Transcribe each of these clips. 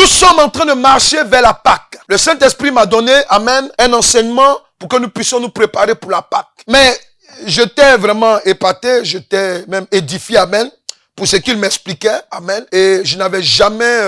Nous sommes en train de marcher vers la Pâque. Le Saint-Esprit m'a donné, amen, un enseignement pour que nous puissions nous préparer pour la Pâque. Mais j'étais vraiment épaté, j'étais même édifié, amen, pour ce qu'il m'expliquait, amen. Et je n'avais jamais,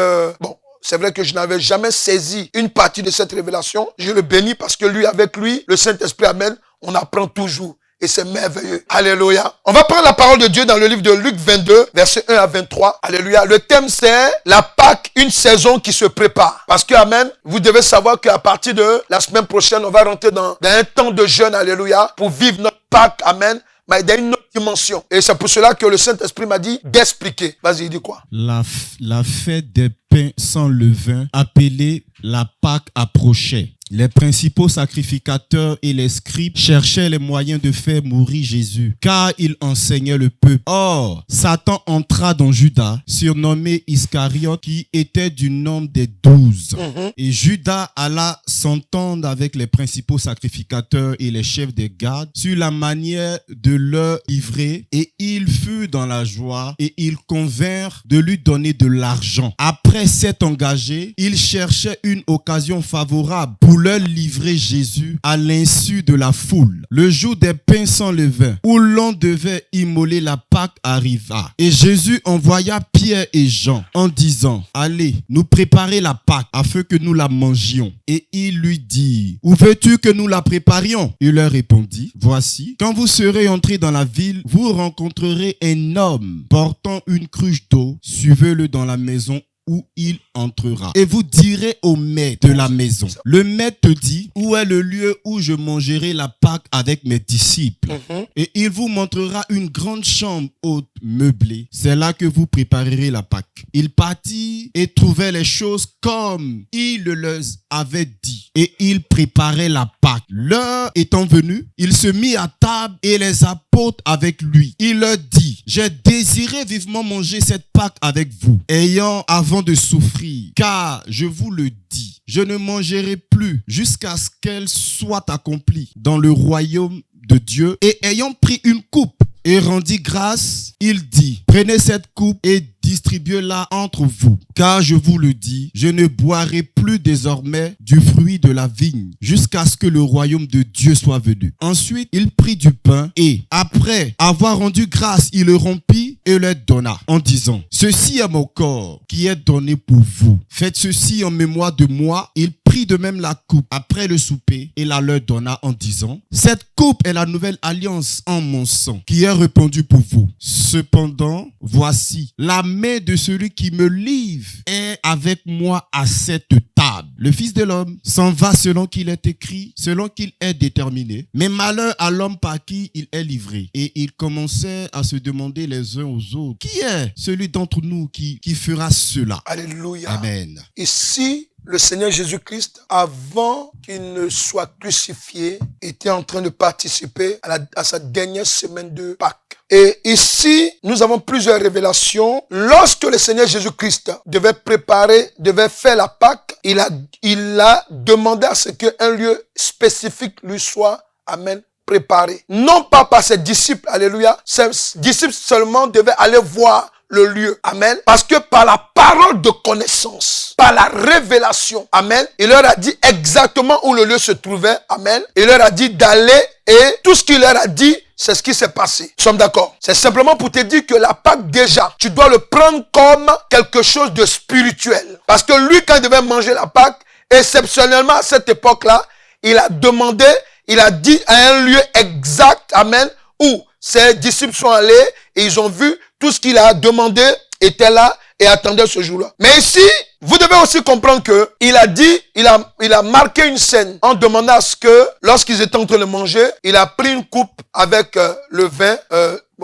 c'est vrai que je n'avais jamais saisi une partie de cette révélation. Je le bénis parce que lui, avec lui, le Saint-Esprit, amen, on apprend toujours. Et c'est merveilleux. Alléluia. On va prendre la parole de Dieu dans le livre de Luc 22, versets 1 à 23. Alléluia. Le thème c'est la Pâque, une saison qui se prépare. Parce que, amen, vous devez savoir qu'à partir de la semaine prochaine, on va rentrer dans un temps de jeûne, alléluia, pour vivre notre Pâque, amen, mais dans une autre dimension. Et c'est pour cela que le Saint-Esprit m'a dit d'expliquer. Vas-y, il dit quoi? La fête des pains sans levain, appelée la Pâque, approchait. Les principaux sacrificateurs et les scribes cherchaient les moyens de faire mourir Jésus, car il enseignait le peuple. Or, Satan entra dans Judas, surnommé Iscariote, qui était du nombre des 12. Et Judas alla s'entendre avec les principaux sacrificateurs et les chefs des gardes sur la manière de leur livrer, et il fut dans la joie, et ils convinrent de lui donner de l'argent. Après s'être engagé, il cherchait une occasion favorable pour leur livrer Jésus à l'insu de la foule. Le jour des pains sans levain, où l'on devait immoler la Pâque, arriva. Et Jésus envoya Pierre et Jean en disant, allez, nous préparer la Pâque afin que nous la mangions. Et il lui dit, où veux-tu que nous la préparions? Il leur répondit, voici, quand vous serez entrés dans la ville, vous rencontrerez un homme portant une cruche d'eau, suivez-le dans la maison où il entrera. Et vous direz au maître de la maison, le maître te dit, où est le lieu où je mangerai la Pâque avec mes disciples? Et il vous montrera une grande chambre haute meublée. C'est là que vous préparerez la Pâque. Il partit et trouvait les choses comme il leur avait dit. Et il préparait la Pâque. L'heure étant venue, il se mit à table et les apôtres avec lui. Il leur dit, j'ai désiré vivement manger cette Pâque avec vous, ayant avant de souffrir, car je vous le dis, je ne mangerai plus jusqu'à ce qu'elle soit accomplie dans le royaume de Dieu. Et ayant pris une coupe et rendit grâce, il dit, prenez cette coupe et distribuez-la entre vous, car je vous le dis, je ne boirai plus désormais du fruit de la vigne jusqu'à ce que le royaume de Dieu soit venu. Ensuite, il prit du pain et, après avoir rendu grâce, il le rompit et le donna en disant, ceci est mon corps qui est donné pour vous. Faites ceci en mémoire de moi. Il prit de même la coupe après le souper et la leur donna en disant, cette coupe est la nouvelle alliance en mon sang qui est répandue pour vous. Cependant, voici, la main de celui qui me livre est avec moi à cette table. Le Fils de l'homme s'en va selon qu'il est écrit, selon qu'il est déterminé. Mais malheur à l'homme par qui il est livré. Et ils commençaient à se demander les uns aux autres, qui est celui d'entre nous qui fera cela? Alléluia. Amen. Ici, le Seigneur Jésus-Christ, avant qu'il ne soit crucifié, était en train de participer à sa dernière semaine de Pâques. Et ici, nous avons plusieurs révélations. Lorsque le Seigneur Jésus-Christ devait faire la Pâque, il a demandé à ce qu'un lieu spécifique lui soit, amen, préparé. Non pas par ses disciples, alléluia. Ses disciples seulement devaient aller voir le lieu, amen, parce que par la parole de connaissance, par la révélation, amen, il leur a dit exactement où le lieu se trouvait, amen, il leur a dit d'aller et tout ce qu'il leur a dit, c'est ce qui s'est passé. Nous sommes d'accord? C'est simplement pour te dire que la Pâque, déjà, tu dois le prendre comme quelque chose de spirituel. Parce que lui, quand il devait manger la Pâque, exceptionnellement à cette époque-là, il a demandé, il a dit à un lieu exact, amen, où ses disciples sont allés et ils ont vu tout ce qu'il a demandé était là et attendait ce jour-là. Mais ici, vous devez aussi comprendre que il a dit, il a marqué une scène en demandant à ce que, lorsqu'ils étaient en train de manger, il a pris une coupe avec le vin,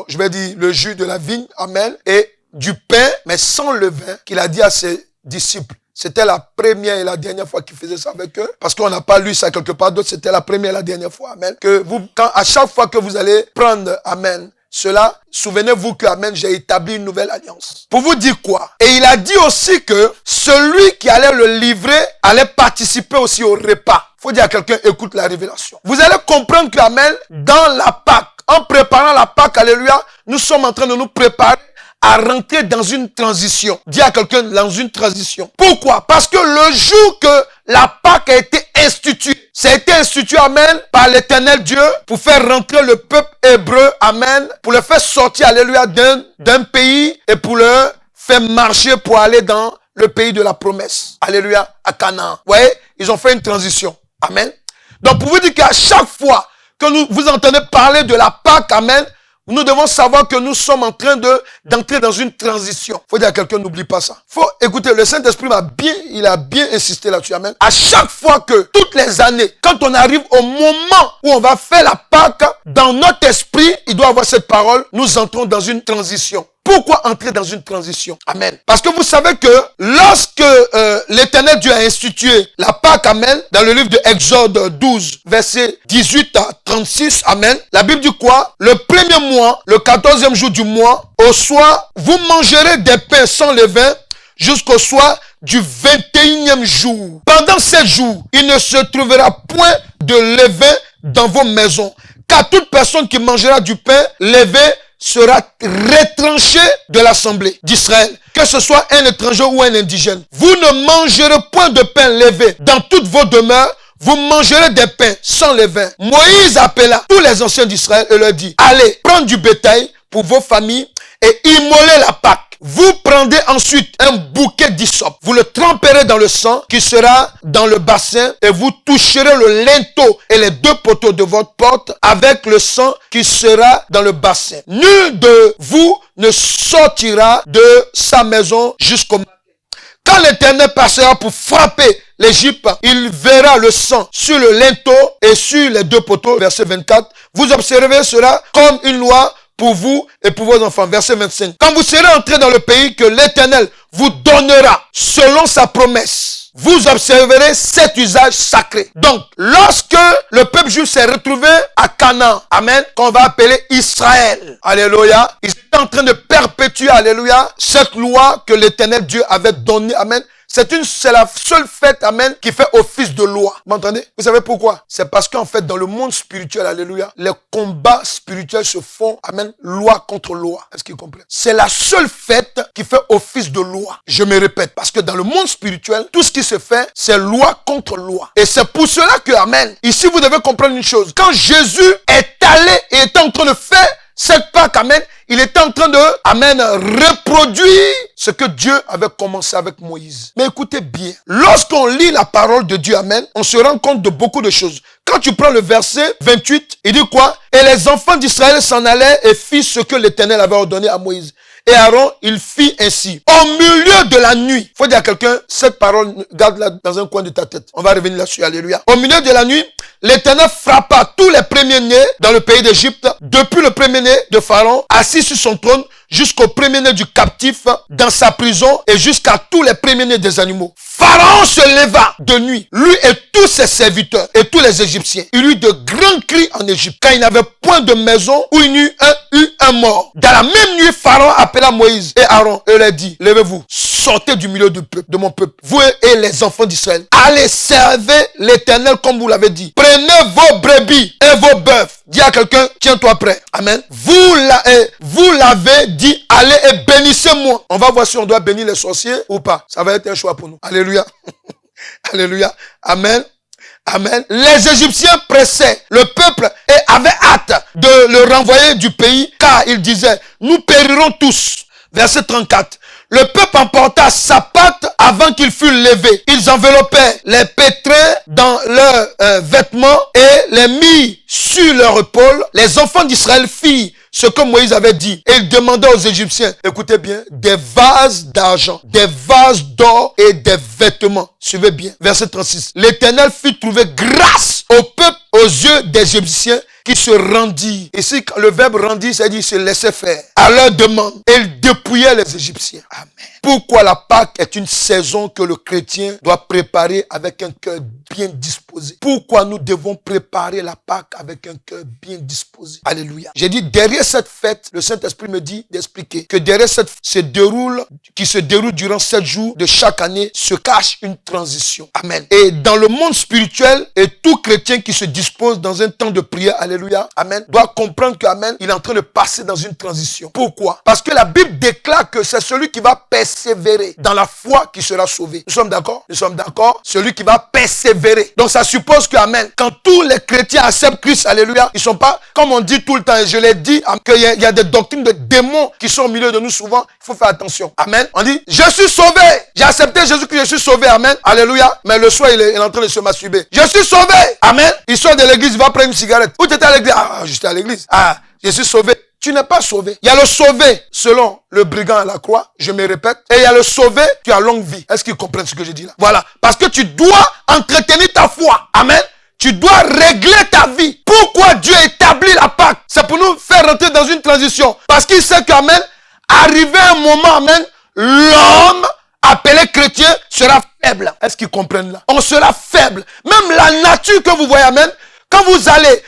je vais dire le jus de la vigne, amen, et du pain, mais sans le vin, qu'il a dit à ses disciples. C'était la première et la dernière fois qu'il faisait ça avec eux. Parce qu'on n'a pas lu ça quelque part d'autre. C'était la première et la dernière fois. Amen. Que vous, à chaque fois que vous allez prendre, amen, cela, souvenez-vous que, amen, j'ai établi une nouvelle alliance. Pour vous dire quoi? Et il a dit aussi que celui qui allait le livrer allait participer aussi au repas. Faut dire à quelqu'un, écoute la révélation. Vous allez comprendre que, amen, dans la Pâque, en préparant la Pâque, alléluia, nous sommes en train de nous préparer à rentrer dans une transition. Dis à quelqu'un, dans une transition. Pourquoi? Parce que le jour que la Pâque a été instituée, ça a été institué, amen, par l'Éternel Dieu pour faire rentrer le peuple hébreu, amen, pour le faire sortir, alléluia, d'un pays et pour le faire marcher pour aller dans le pays de la promesse. Alléluia, à Canaan. Vous voyez, ils ont fait une transition. Amen. Donc, pour vous dire qu'à chaque fois que vous entendez parler de la Pâque, amen, nous devons savoir que nous sommes en train d'entrer dans une transition. Faut dire à quelqu'un, n'oublie pas ça. Faut écouter, le Saint-Esprit il a bien insisté là-dessus, amen. À chaque fois que, toutes les années, quand on arrive au moment où on va faire la Pâque, dans notre esprit, il doit avoir cette parole, nous entrons dans une transition. Pourquoi entrer dans une transition? Amen. Parce que vous savez que lorsque l'Éternel Dieu a institué la Pâque, amen, dans le livre de Exode 12, verset 18 à 36, amen, la Bible dit quoi? Le premier mois, le 14e jour du mois, au soir, vous mangerez des pains sans levain jusqu'au soir du 21e jour. Pendant 7 jours, il ne se trouvera point de levain dans vos maisons, car toute personne qui mangera du pain levé sera retranché de l'assemblée d'Israël, que ce soit un étranger ou un indigène. Vous ne mangerez point de pain levé dans toutes vos demeures, vous mangerez des pains sans levain. Moïse appela tous les anciens d'Israël et leur dit, allez, prendre du bétail pour vos familles et immoler la Pâque. Vous prendrez ensuite un bouquet d'hysope. Vous le tremperez dans le sang qui sera dans le bassin et vous toucherez le linteau et les 2 poteaux de votre porte avec le sang qui sera dans le bassin. Nul de vous ne sortira de sa maison jusqu'au matin. Quand l'Éternel passera pour frapper l'Égypte, il verra le sang sur le linteau et sur les 2 poteaux. Verset 24. Vous observez cela comme une loi pour vous et pour vos enfants. Verset 25. Quand vous serez entrés dans le pays que l'Éternel vous donnera selon sa promesse, vous observerez cet usage sacré. Donc, lorsque le peuple juif s'est retrouvé à Canaan, amen, qu'on va appeler Israël, alléluia, ils étaient en train de perpétuer, alléluia, cette loi que l'Éternel Dieu avait donnée, amen. C'est la seule fête, amen, qui fait office de loi. Vous m'entendez? Vous savez pourquoi? C'est parce qu'en fait, dans le monde spirituel, alléluia, les combats spirituels se font, amen, loi contre loi. Est-ce qu'ils comprennent? C'est la seule fête qui fait office de loi. Je me répète, parce que dans le monde spirituel, tout ce qui se fait, c'est loi contre loi. Et c'est pour cela que, amen, ici vous devez comprendre une chose. Quand Jésus est allé et était en train de faire cette Pâque, amen, il était en train de, amen, reproduire ce que Dieu avait commencé avec Moïse. Mais écoutez bien, lorsqu'on lit la parole de Dieu, amen, on se rend compte de beaucoup de choses. Quand tu prends le verset 28, il dit quoi? Et les enfants d'Israël s'en allaient et firent ce que l'Éternel avait ordonné à Moïse. Et Aaron, il fit ainsi. Au milieu de la nuit, faut dire à quelqu'un, cette parole, garde-la dans un coin de ta tête. On va revenir là-dessus, alléluia. Au milieu de la nuit, l'Éternel frappa tous les premiers-nés dans le pays d'Égypte, depuis le premier-né de Pharaon, assis sur son trône, jusqu'au premier-né du captif dans sa prison et jusqu'à tous les premiers-nés des animaux. Pharaon se leva de nuit, lui et tous ses serviteurs et tous les Égyptiens. Il eut de grands cris en Égypte, car il n'avait point de maison où il n'y eut un mort. Dans la même nuit, Pharaon appela Moïse et Aaron et leur dit, levez-vous, sortez du milieu de mon peuple, vous et les enfants d'Israël. Allez servir l'Éternel comme vous l'avez dit. Prenez vos brebis et vos bœufs. Dis à quelqu'un, tiens-toi prêt. Amen. Vous l'avez dit, allez et bénissez-moi. On va voir si on doit bénir les sorciers ou pas. Ça va être un choix pour nous. Alléluia. Alléluia. Amen. Amen. Les Égyptiens pressaient le peuple et avaient hâte de le renvoyer du pays, car ils disaient, nous périrons tous. Verset 34. Le peuple emporta sa pâte avant qu'il fût levé. Ils enveloppaient les pétrins dans leurs vêtements et les mirent sur leurs épaules. Les enfants d'Israël firent ce que Moïse avait dit. Et il demanda aux Égyptiens, écoutez bien, des vases d'argent, des vases d'or et des vêtements. Suivez bien. Verset 36. L'Éternel fit trouver grâce au peuple aux yeux des Égyptiens qui se rendit. Ici, le verbe rendit, c'est-à-dire se laisser faire. À leur demande, il dépouillait les Égyptiens. Amen. Pourquoi la Pâque est une saison que le chrétien doit préparer avec un cœur bien disposé? Pourquoi nous devons préparer la Pâque avec un cœur bien disposé? Alléluia. J'ai dit, derrière cette fête, le Saint-Esprit me dit d'expliquer que derrière cette fête qui se déroule durant 7 jours de chaque année, se cache une transition. Amen. Et dans le monde spirituel, et tout chrétien qui se dispose dans un temps de prière, alléluia, amen, doit comprendre que, amen, il est en train de passer dans une transition. Pourquoi? Parce que la Bible déclare que c'est celui qui va persévérer dans la foi qui sera sauvé. Nous sommes d'accord? Nous sommes d'accord? Celui qui va persévérer. Donc ça suppose que, amen, quand tous les chrétiens acceptent Christ, alléluia, ils sont pas, comme on dit tout le temps, et je l'ai dit, qu'il y a des doctrines de démons qui sont au milieu de nous souvent, il faut faire attention. Amen. On dit, je suis sauvé. J'ai accepté Jésus-Christ, je suis sauvé. Amen. Alléluia. Mais le soir, il est en train de se masturber. Je suis sauvé. Amen. Il sort de l'église, il va prendre une cigarette. Où tu étais à l'église? Ah, j'étais à l'église. Ah, je suis sauvé. Tu n'es pas sauvé. Il y a le sauvé selon le brigand à la croix, je me répète. Et il y a le sauvé qui a longue vie. Est-ce qu'ils comprennent ce que je dis là? Voilà. Parce que tu dois entretenir ta foi. Amen. Tu dois régler ta vie. Pourquoi Dieu établit la Pâque? C'est pour nous faire rentrer dans une transition. Parce qu'il sait qu'amen, arrivé un moment, amen, l'homme appelé chrétien sera faible. Est-ce qu'ils comprennent là? On sera faible. Même la nature que vous voyez, amen, quand vous allez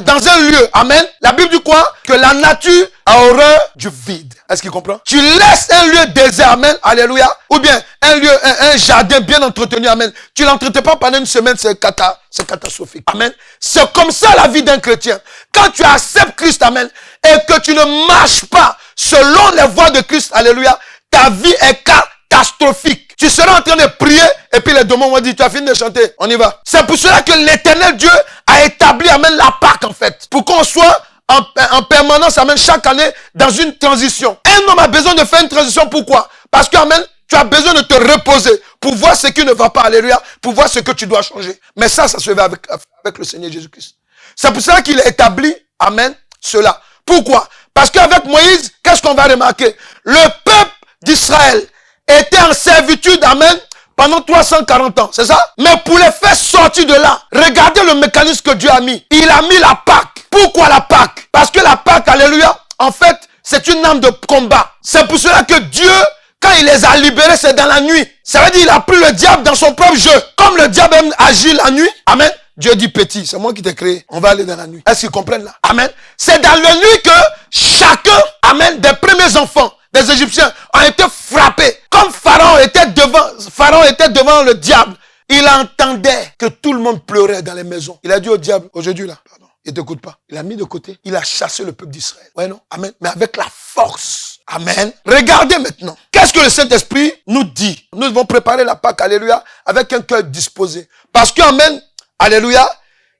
dans un lieu, amen, la Bible dit quoi? Que la nature a horreur du vide. Est-ce qu'il comprend? Tu laisses un lieu désert, amen, alléluia, ou bien un lieu, un jardin bien entretenu, amen. Tu l'entretiens pas pendant une semaine, c'est catastrophique. Amen. C'est comme ça la vie d'un chrétien. Quand tu acceptes Christ, amen, et que tu ne marches pas selon les voies de Christ, alléluia, ta vie est catastrophique. Tu seras en train de prier et puis les démons vont dire, tu as fini de chanter, on y va. C'est pour cela que l'Éternel Dieu a établi, amen, la Pâque en fait. Pour qu'on soit en permanence, amen, chaque année dans une transition. Un homme a besoin de faire une transition, pourquoi? Parce que, amen, tu as besoin de te reposer pour voir ce qui ne va pas, alléluia, pour voir ce que tu dois changer. Mais ça se fait avec le Seigneur Jésus-Christ. C'est pour cela qu'il a établi, amen, cela. Pourquoi? Parce qu'avec Moïse, qu'est-ce qu'on va remarquer? Le peuple d'Israël était en servitude, amen, pendant 340 ans, c'est ça? Mais pour les faire sortir de là, regardez le mécanisme que Dieu a mis. Il a mis la Pâque. Pourquoi la Pâque? Parce que la Pâque, alléluia, en fait, c'est une arme de combat. C'est pour cela que Dieu, quand il les a libérés, c'est dans la nuit. Ça veut dire qu'il a pris le diable dans son propre jeu. Comme le diable aime agir la nuit, amen, Dieu dit petit, c'est moi qui t'ai créé. On va aller dans la nuit. Est-ce qu'ils comprennent là? Amen. C'est dans la nuit que chacun, amen, des premiers enfants des Égyptiens ont été frappés. Comme Pharaon était devant le diable, il entendait que tout le monde pleurait dans les maisons. Il a dit au diable, aujourd'hui là, pardon, il ne t'écoute pas. Il a mis de côté, il a chassé le peuple d'Israël. Ouais, non? Amen. Mais avec la force. Amen. Regardez maintenant. Qu'est-ce que le Saint-Esprit nous dit? Nous devons préparer la Pâque, alléluia, avec un cœur disposé. Parce que, amen, alléluia,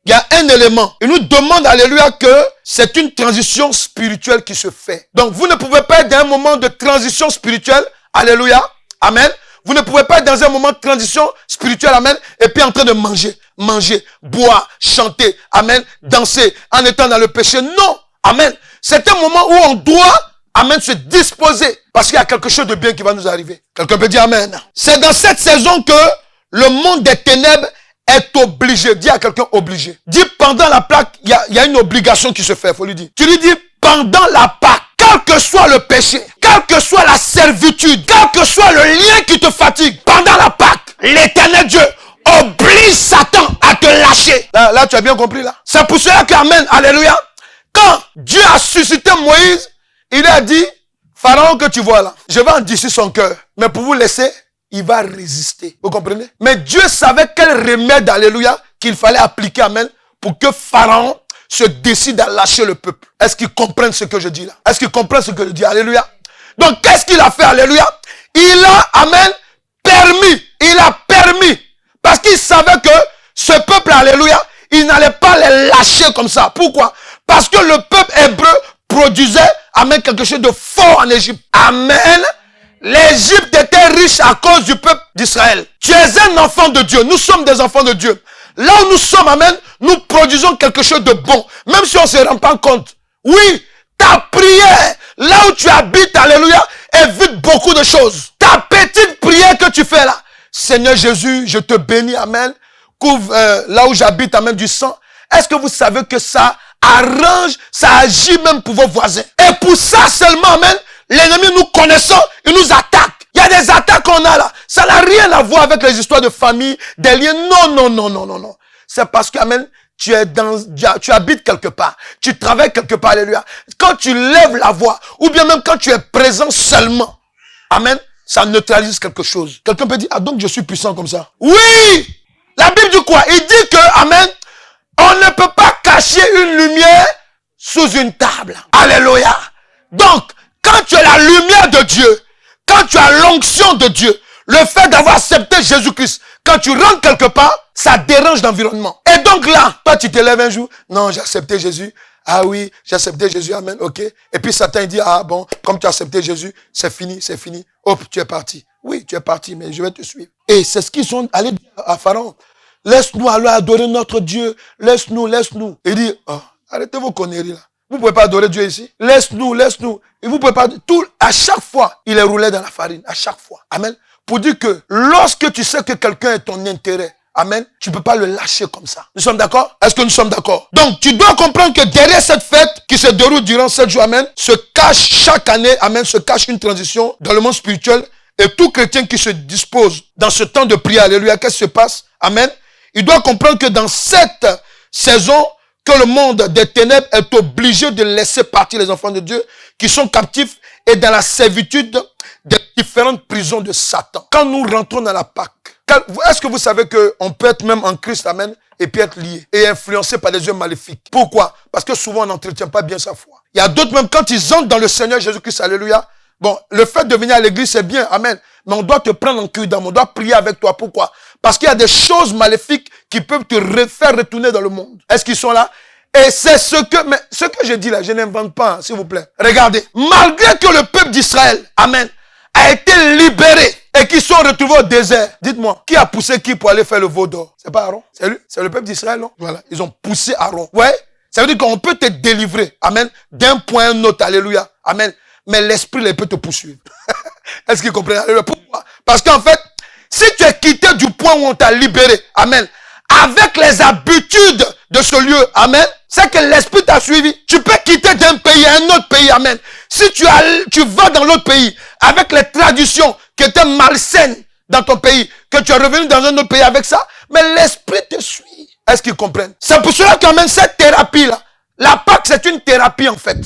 il y a un élément. Il nous demande, alléluia, que c'est une transition spirituelle qui se fait. Donc, vous ne pouvez pas être dans un moment de transition spirituelle, alléluia, amen. Vous ne pouvez pas être dans un moment de transition spirituelle, amen, et puis en train de manger, boire, chanter, amen, danser, en étant dans le péché. Non, amen. C'est un moment où on doit, amen, se disposer, parce qu'il y a quelque chose de bien qui va nous arriver. Quelqu'un peut dire amen. C'est dans cette saison que le monde des ténèbres est obligé. Dis à quelqu'un obligé. Dis pendant la Pâque, il y a une obligation qui se fait, faut lui dire. Tu lui dis pendant la Pâque, quel que soit le péché, quelle que soit la servitude, quel que soit le lien qui te fatigue, pendant la Pâque, l'Éternel Dieu oblige Satan à te lâcher. Là, tu as bien compris là. C'est pour cela qu'amen, alléluia. Quand Dieu a suscité Moïse, il a dit, Pharaon que tu vois là, je vais endurcir son cœur. Mais pour vous laisser, il va résister. Vous comprenez? Mais Dieu savait quel remède, alléluia, qu'il fallait appliquer, amen, pour que Pharaon se décide à lâcher le peuple. Est-ce qu'ils comprennent ce que je dis là? Est-ce qu'ils comprennent ce que je dis? Alléluia. Donc, qu'est-ce qu'il a fait? Alléluia. Il a, amen, permis. Parce qu'il savait que ce peuple, alléluia, il n'allait pas les lâcher comme ça. Pourquoi? Parce que le peuple hébreu produisait, amen, quelque chose de fort en Égypte. Amen. L'Égypte était riche à cause du peuple d'Israël. Tu es un enfant de Dieu. Nous sommes des enfants de Dieu. Là où nous sommes, amen, nous produisons quelque chose de bon. Même si on ne se rend pas compte. Oui, ta prière, là où tu habites, alléluia, évite beaucoup de choses. Ta petite prière que tu fais là. Seigneur Jésus, je te bénis, amen. Couvre là où j'habite, amen, du sang. Est-ce que vous savez que ça arrange, ça agit même pour vos voisins? Et pour ça seulement, amen, l'ennemi nous connaissant, il nous attaque. Il y a des attaques qu'on a là. Ça n'a rien à voir avec les histoires de famille, des liens. Non. C'est parce que, amen, tu habites quelque part. Tu travailles quelque part, alléluia. Quand tu lèves la voix, ou bien même quand tu es présent seulement, amen, ça neutralise quelque chose. Quelqu'un peut dire, ah donc je suis puissant comme ça. Oui! La Bible dit quoi? Il dit que, amen, On ne peut pas cacher une lumière sous une table. Alléluia. Donc, quand tu as la lumière de Dieu, quand tu as l'onction de Dieu, le fait d'avoir accepté Jésus-Christ, quand tu rentres quelque part, ça dérange l'environnement. Et donc là, toi tu te lèves un jour, non, j'ai accepté Jésus. Ah oui, j'ai accepté Jésus, amen, ok. Et puis Satan dit, ah bon, comme tu as accepté Jésus, c'est fini, c'est fini. Hop, tu es parti. Oui, tu es parti, mais je vais te suivre. Et c'est ce qu'ils sont allés dire à Pharaon. Laisse-nous aller adorer notre Dieu. Laisse-nous, laisse-nous. Il dit, oh, arrêtez vos conneries là. Vous ne pouvez pas adorer Dieu ici. Laisse-nous, laisse-nous. Et vous pouvez pas, tout, à chaque fois, il est roulé dans la farine. À chaque fois. Amen. Pour dire que lorsque tu sais que quelqu'un est ton intérêt, amen, tu ne peux pas le lâcher comme ça. Nous sommes d'accord? Est-ce que nous sommes d'accord? Donc, tu dois comprendre que derrière cette fête qui se déroule durant 7 jours, amen, se cache chaque année, amen, se cache une transition dans le monde spirituel. Et tout chrétien qui se dispose dans ce temps de prière, alléluia, qu'est-ce qui se passe? Amen. Il doit comprendre que dans cette saison, que le monde des ténèbres est obligé de laisser partir les enfants de Dieu qui sont captifs et dans la servitude des différentes prisons de Satan. Quand nous rentrons dans la Pâque, est-ce que vous savez qu'on peut être même en Christ, amen, et puis être lié et influencé par des yeux maléfiques? Pourquoi? Parce que souvent on n'entretient pas bien sa foi. Il y a d'autres même quand ils entrent dans le Seigneur Jésus-Christ, alléluia. Bon, le fait de venir à l'église c'est bien, amen, mais on doit te prendre en cul d'âme, on doit prier avec toi. Pourquoi? Parce qu'il y a des choses maléfiques qui peuvent te faire retourner dans le monde. Est-ce qu'ils sont là? Et c'est ce que je dis là, je n'invente pas, hein, s'il vous plaît. Regardez, malgré que le peuple d'Israël, amen, a été libéré et qu'ils sont retrouvés au désert. Dites-moi, qui a poussé qui pour aller faire le veau d'or? C'est pas Aaron? C'est lui? C'est le peuple d'Israël, non? Voilà, ils ont poussé Aaron. Ouais, ça veut dire qu'on peut te délivrer, amen, d'un point à un autre, alléluia, amen. Mais l'esprit, il peut te poursuivre. Est-ce qu'ils comprennent? Alléluia. Pourquoi? Parce qu'en fait, si tu es quitté du point où on t'a libéré, amen, avec les habitudes de ce lieu, amen, c'est que l'esprit t'a suivi. Tu peux quitter d'un pays à un autre pays, amen. Si tu vas dans l'autre pays avec les traditions qui étaient malsaines dans ton pays, que tu es revenu dans un autre pays avec ça, mais l'esprit te suit. Est-ce qu'ils comprennent? C'est pour cela qu'amen, cette thérapie-là, la Pâque, c'est une thérapie en fait,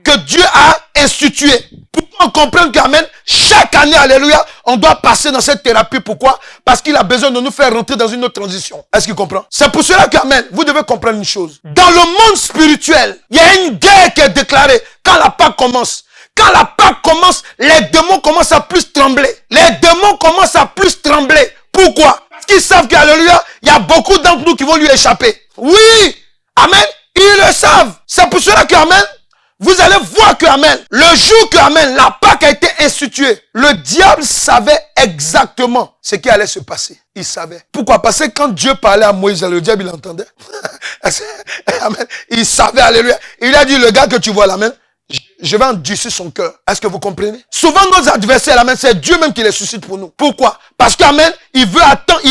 que Dieu a instituée. Pour qu'on comprenne qu'amen, chaque année, alléluia, on doit passer dans cette thérapie. Pourquoi? Parce qu'il a besoin de nous faire rentrer dans une autre transition. Est-ce qu'il comprend? C'est pour cela qu'amen, vous devez comprendre une chose. Dans le monde spirituel, il y a une guerre qui est déclarée quand la Pâque commence. Quand la Pâque commence, les démons commencent à plus trembler. Les démons commencent à plus trembler. Pourquoi? Parce qu'ils savent qu'alléluia, il y a beaucoup d'entre nous qui vont lui échapper. Oui, amen, ils le savent. C'est pour cela qu'amen, vous allez voir que, amen, le jour que, amen, la Pâque a été instituée, le diable savait exactement ce qui allait se passer. Il savait. Pourquoi? Parce que quand Dieu parlait à Moïse, le diable, il entendait. Amen. Il savait, alléluia. Il a dit, le gars que tu vois là, amen, je vais endurcir son cœur. Est-ce que vous comprenez? Souvent, nos adversaires, amen, c'est Dieu même qui les suscite pour nous. Pourquoi? Parce qu'amen, il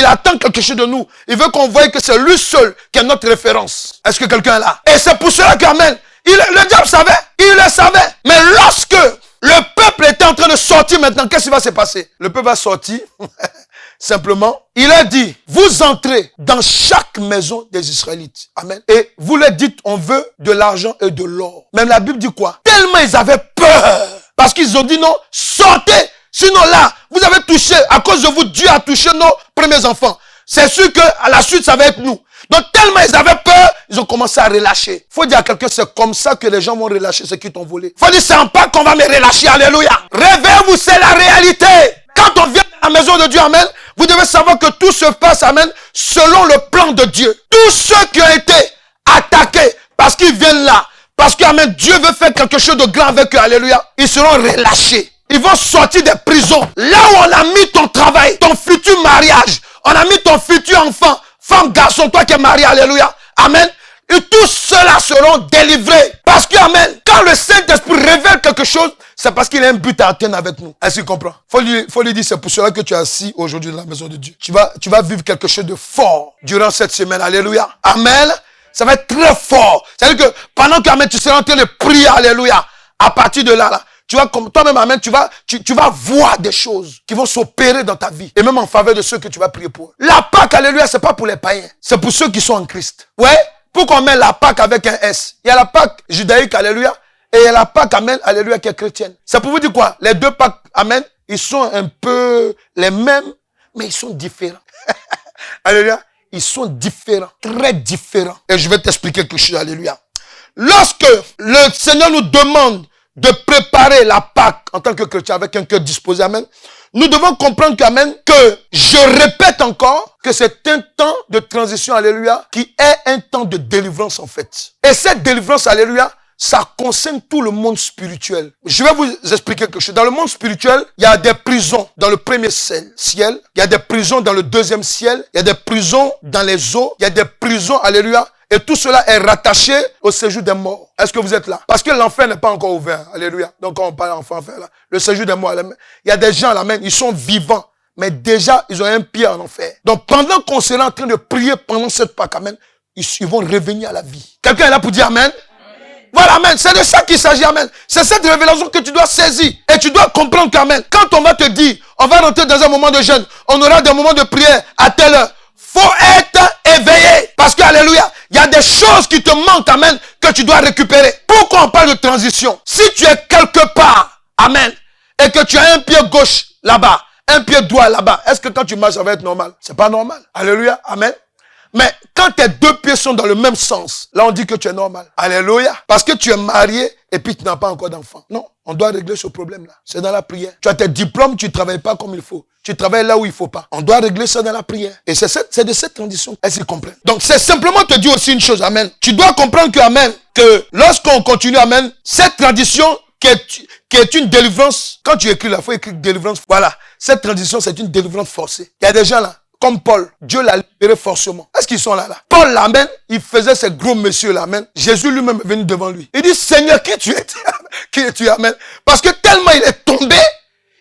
attend quelque chose de nous. Il veut qu'on voie que c'est lui seul qui est notre référence. Est-ce que quelqu'un est là? Et c'est pour cela qu'amen, le diable savait, il le savait. Mais lorsque le peuple était en train de sortir maintenant, qu'est-ce qui va se passer? Le peuple va sortir, simplement. Il a dit, vous entrez dans chaque maison des Israélites. Amen. Et vous leur dites, on veut de l'argent et de l'or. Même la Bible dit quoi? Tellement ils avaient peur. Parce qu'ils ont dit non, sortez. Sinon là, vous avez touché, à cause de vous, Dieu a touché nos premiers enfants. C'est sûr qu'à la suite, ça va être nous. Donc tellement ils avaient peur, ils ont commencé à relâcher. Faut dire à quelqu'un, c'est comme ça que les gens vont relâcher ceux qui t'ont volé. Faut dire, c'est en Pâques qu'on va me relâcher, alléluia. Réveillez-vous, c'est la réalité. Quand on vient à la maison de Dieu, amen, vous devez savoir que tout se passe, amen, selon le plan de Dieu. Tous ceux qui ont été attaqués, parce qu'ils viennent là, parce que, amen, Dieu veut faire quelque chose de grand avec eux, alléluia, ils seront relâchés. Ils vont sortir des prisons. Là où on a mis ton travail, ton futur mariage, on a mis ton futur enfant, femme, garçon, toi qui es marié, alléluia, amen. Et tous ceux-là seront délivrés. Parce que, amen, quand le Saint-Esprit révèle quelque chose, c'est parce qu'il a un but à atteindre avec nous. Est-ce qu'il comprend? Faut lui dire, c'est pour cela que tu es assis aujourd'hui dans la maison de Dieu. Tu vas vivre quelque chose de fort durant cette semaine, alléluia. Amen. Ça va être très fort. C'est-à-dire que pendant que, amen, tu seras en train de prier, alléluia, à partir de là, tu vas, comme toi-même, amen, tu vas voir des choses qui vont s'opérer dans ta vie. Et même en faveur de ceux que tu vas prier pour. La Pâque, alléluia, c'est pas pour les païens. C'est pour ceux qui sont en Christ. Ouais? Pourquoi on met la Pâque avec un S? Il y a la Pâque judaïque, alléluia, et il y a la Pâque, amen, alléluia, qui est chrétienne. C'est pour vous dire quoi? Les deux Pâques, amen, ils sont un peu les mêmes, mais ils sont différents. Alléluia. ils sont différents, très différents. Et je vais t'expliquer quelque chose, alléluia. Lorsque le Seigneur nous demande de préparer la Pâque en tant que chrétien avec un cœur disposé, amen, nous devons comprendre qu'amen, que je répète encore que c'est un temps de transition, alléluia, qui est un temps de délivrance en fait. Et cette délivrance, alléluia, ça concerne tout le monde spirituel. Je vais vous expliquer quelque chose. Dans le monde spirituel, il y a des prisons dans le premier ciel, il y a des prisons dans le deuxième ciel, il y a des prisons dans les eaux, il y a des prisons, alléluia, et tout cela est rattaché au séjour des morts. Est-ce que vous êtes là? Parce que l'enfer n'est pas encore ouvert, alléluia. Donc quand on parle d'enfer, là, le séjour des morts, il y a des gens là même, ils sont vivants, mais déjà ils ont un pied en enfer. Donc pendant qu'on sera en train de prier pendant cette Pâque, amen, ils vont revenir à la vie. Quelqu'un est là pour dire amen? Voilà, amen. C'est de ça qu'il s'agit, amen. C'est cette révélation que tu dois saisir. Et tu dois comprendre qu'amen, quand on va te dire, on va rentrer dans un moment de jeûne, on aura des moments de prière à telle heure, faut être éveillé. Parce que, alléluia, il y a des choses qui te manquent, amen, que tu dois récupérer. Pourquoi on parle de transition? Si tu es quelque part, amen, et que tu as un pied gauche là-bas, un pied droit là-bas, est-ce que quand tu marches, ça va être normal? C'est pas normal. Alléluia, amen. Mais quand tes deux pieds sont dans le même sens, là on dit que tu es normal. Alléluia. Parce que tu es marié et puis tu n'as pas encore d'enfant. Non, on doit régler ce problème-là. C'est dans la prière. Tu as tes diplômes, tu ne travailles pas comme il faut. Tu travailles là où il ne faut pas. On doit régler ça dans la prière. Et c'est de cette condition. Est-ce qu'ils comprennent? Donc c'est simplement te dire aussi une chose, amen. Tu dois comprendre que, amen, que lorsqu'on continue, amen, cette tradition qui est une délivrance, quand tu écris là, il faut écrire délivrance. Voilà. Cette tradition, c'est une délivrance forcée. Il y a des gens là, comme Paul, Dieu l'a libéré forcément. Est-ce qu'ils sont là? Paul, amen, il faisait ces gros messieurs là, amen. Jésus lui-même est venu devant lui. Il dit, Seigneur, qui tu es? Qui es-tu, amen? Parce que tellement il est tombé,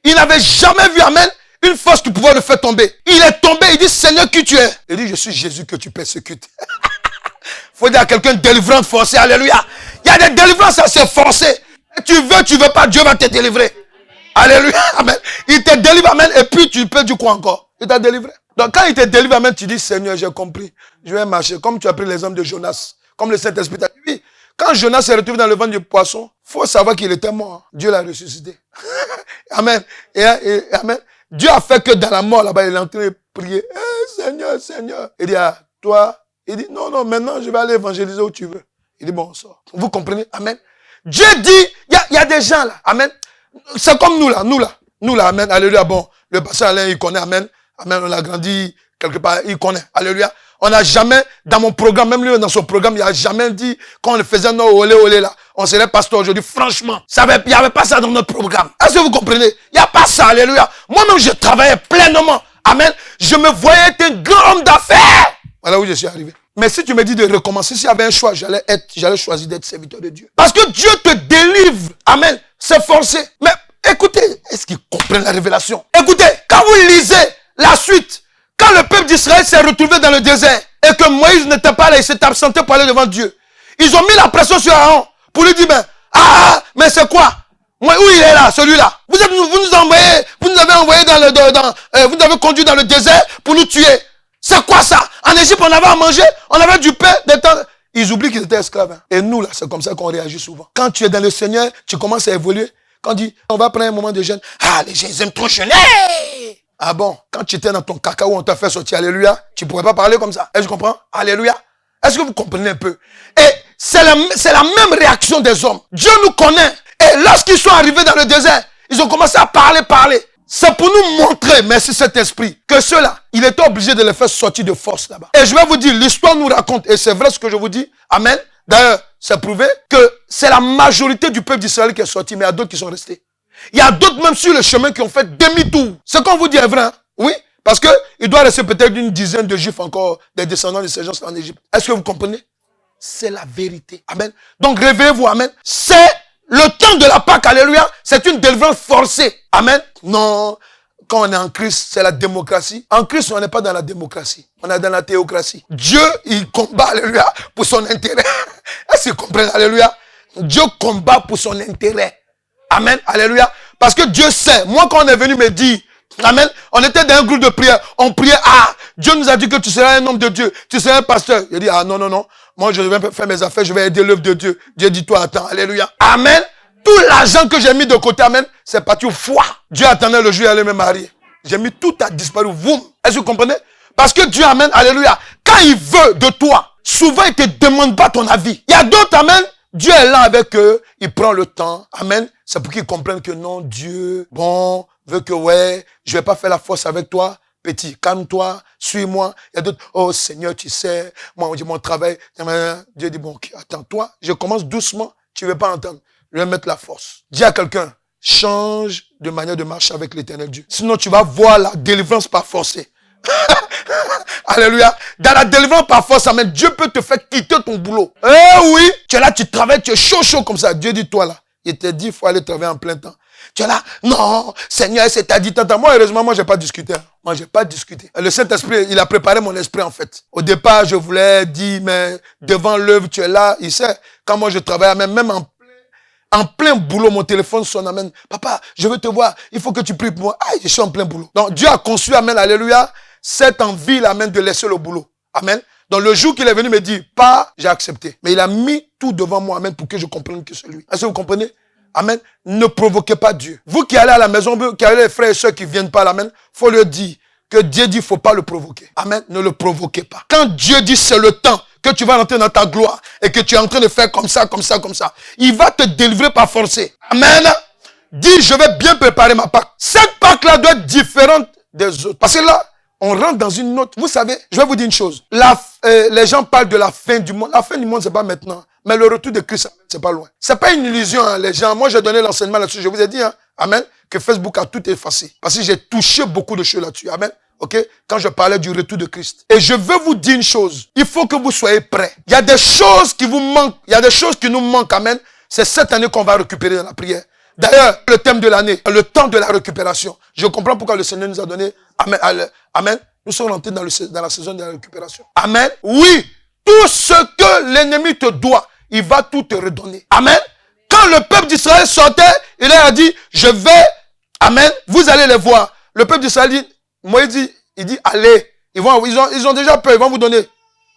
il n'avait jamais vu, amen, une force qui pouvait le faire tomber. Il est tombé, il dit, Seigneur, qui tu es? Il dit, je suis Jésus que tu persécutes. Faut dire à quelqu'un délivrance forcée, alléluia. Il y a des délivrances assez forcées. Tu veux pas, Dieu va te délivrer. Alléluia, amen. Il te délivre, amen, et puis tu peux du quoi encore? Il t'a délivré. Donc quand il te délivre, amen, tu dis, Seigneur, j'ai compris. Je vais marcher. Comme tu as pris l'exemple de Jonas. Comme le Saint-Esprit t'a dit. Oui, quand Jonas s'est retrouvé dans le ventre du poisson, faut savoir qu'il était mort. Dieu l'a ressuscité. Amen. Et amen. Dieu a fait que dans la mort, là-bas, il est en train de prier. Seigneur, Seigneur. Il dit, toi. Il dit, non, maintenant, je vais aller évangéliser où tu veux. Il dit, bon, on sort. Vous comprenez? Amen. Dieu dit, il y a des gens là. Amen. C'est comme nous là, amen. Alléluia. Bon, le pasteur Alain, il connaît, amen. Amen, on a grandi quelque part, il connaît. Alléluia. On n'a jamais, dans mon programme, même lui, dans son programme, il n'a jamais dit, quand on le faisait, non, olé, là, on serait pasteur aujourd'hui. Franchement, il n'y avait pas ça dans notre programme. Est-ce que vous comprenez? Il n'y a pas ça, alléluia. Moi-même, je travaillais pleinement. Amen. Je me voyais être un grand homme d'affaires. Voilà où je suis arrivé. Mais si tu me dis de recommencer, s'il y avait un choix, j'allais choisir d'être serviteur de Dieu. Parce que Dieu te délivre. Amen. C'est forcé. Mais écoutez, est-ce qu'ils comprennent la révélation? Écoutez, quand vous lisez la suite, quand le peuple d'Israël s'est retrouvé dans le désert et que Moïse n'était pas là, il s'est absenté pour aller devant Dieu. Ils ont mis la pression sur Aaron pour lui dire, mais c'est quoi? Où il est là, celui-là? Vous nous avez envoyé vous nous avez conduit dans le désert pour nous tuer. C'est quoi ça? En Égypte, on avait à manger, on avait du pain, des temps. Ils oublient qu'ils étaient esclaves. Hein. Et nous, là, c'est comme ça qu'on réagit souvent. Quand tu es dans le Seigneur, tu commences à évoluer. Quand on dit, on va prendre un moment de jeûne. Les gens, ils aiment trop jeûner. Ah bon, quand tu étais dans ton cacao, on t'a fait sortir, alléluia, tu ne pourrais pas parler comme ça. Est-ce que tu comprends? Alléluia. Est-ce que vous comprenez un peu? Et c'est la même réaction des hommes. Dieu nous connaît. Et lorsqu'ils sont arrivés dans le désert, ils ont commencé à parler. C'est pour nous montrer, merci cet esprit, que ceux-là, il était obligé de les faire sortir de force là-bas. Et je vais vous dire, l'histoire nous raconte, et c'est vrai ce que je vous dis, amen. D'ailleurs, c'est prouvé que c'est la majorité du peuple d'Israël qui est sorti, mais il y a d'autres qui sont restés. Il y a d'autres même sur le chemin qui ont fait demi-tour. Ce qu'on vous dit est vrai, hein? Oui, parce que il doit rester peut-être une dizaine de juifs encore, des descendants de ces gens en Égypte. Est-ce que vous comprenez? C'est la vérité. Amen. Donc réveillez-vous, amen. C'est le temps de la Pâque, alléluia. C'est une délivrance forcée. Amen. Non, quand on est en Christ, c'est la démocratie. En Christ, on n'est pas dans la démocratie. On est dans la théocratie. Dieu, il combat, alléluia, pour son intérêt. Est-ce que vous comprenez, alléluia? Dieu combat pour son intérêt. Amen, alléluia. Parce que Dieu sait. Moi, quand on est venu me dire, amen, on était dans un groupe de prière, on priait, Dieu nous a dit que tu seras un homme de Dieu, tu seras un pasteur. Il dit, non, moi je vais faire mes affaires, je vais aider l'œuvre de Dieu. Dieu dit, toi, attends, alléluia. Amen. Tout l'argent que j'ai mis de côté, amen, c'est parti au foie. Dieu attendait le jour où il allait me marier. J'ai mis tout à disparu, vous. Est-ce que vous comprenez? Parce que Dieu, amen, alléluia, quand il veut de toi, souvent il te demande pas ton avis. Il y a d'autres, amen, Dieu est là avec eux, il prend le temps, amen. C'est pour qu'ils comprennent que non, Dieu, bon, veut que ouais, je vais pas faire la force avec toi. Petit, calme-toi, suis-moi. Il y a d'autres, oh Seigneur, tu sais, moi, mon travail. Dieu dit, bon, ok, attends-toi, je commence doucement, tu ne veux pas entendre. Je vais mettre la force. Dis à quelqu'un, change de manière de marcher avec l'éternel Dieu. Sinon, tu vas voir la délivrance par forcé. Alléluia. Dans la délivrance par force, amen, Dieu peut te faire quitter ton boulot. Eh oui, tu es là, tu travailles, tu es chaud comme ça. Dieu dit, toi là, il te dit, il faut aller travailler en plein temps. Tu es là, non, Seigneur, c'est ta dit, tata. Moi, heureusement, moi, j'ai pas discuté. Moi, j'ai pas discuté. Le Saint-Esprit, il a préparé mon esprit, en fait. Au départ, je voulais dire, mais devant l'œuvre, tu es là. Il sait, quand moi, je travaillais, même en plein boulot, mon téléphone sonne, amen. Papa, je veux te voir. Il faut que tu pries pour moi. Ah, je suis en plein boulot. Donc, Dieu a conçu, amen, alléluia, cette envie, amen, de laisser le boulot. Amen. Donc, le jour qu'il est venu me dire, pas, j'ai accepté. Mais il a mis tout devant moi, amen, pour que je comprenne que c'est lui. Est-ce que vous comprenez? Amen. Ne provoquez pas Dieu. Vous qui allez à la maison, qui avez les frères et sœurs qui viennent pas, amen, faut leur dire que Dieu dit, faut pas le provoquer. Amen. Ne le provoquez pas. Quand Dieu dit, c'est le temps que tu vas rentrer dans ta gloire et que tu es en train de faire comme ça, il va te délivrer par forcer. Amen. Dis, je vais bien préparer ma Pâque. Cette Pâque-là doit être différente des autres. Parce que là, on rentre dans une autre. Vous savez, je vais vous dire une chose. Les gens parlent de la fin du monde. La fin du monde, c'est pas maintenant. Mais le retour de Christ, c'est pas loin. C'est pas une illusion, hein, les gens. Moi, j'ai donné l'enseignement là-dessus. Je vous ai dit, hein, amen, que Facebook a tout effacé. Parce que j'ai touché beaucoup de choses là-dessus. Amen. Ok? Quand je parlais du retour de Christ. Et je veux vous dire une chose. Il faut que vous soyez prêts. Il y a des choses qui vous manquent. Il y a des choses qui nous manquent. Amen. C'est cette année qu'on va récupérer dans la prière. D'ailleurs, le thème de l'année, le temps de la récupération. Je comprends pourquoi le Seigneur nous a donné. Amen. Amen. Nous sommes rentrés dans la saison de la récupération. Amen. Oui. Tout ce que l'ennemi te doit, il va tout te redonner. Amen. Quand le peuple d'Israël sortait, il a dit, je vais, amen, vous allez les voir. Le peuple d'Israël dit, Moïse dit, il dit, allez. Ils ont déjà peur, ils vont vous donner.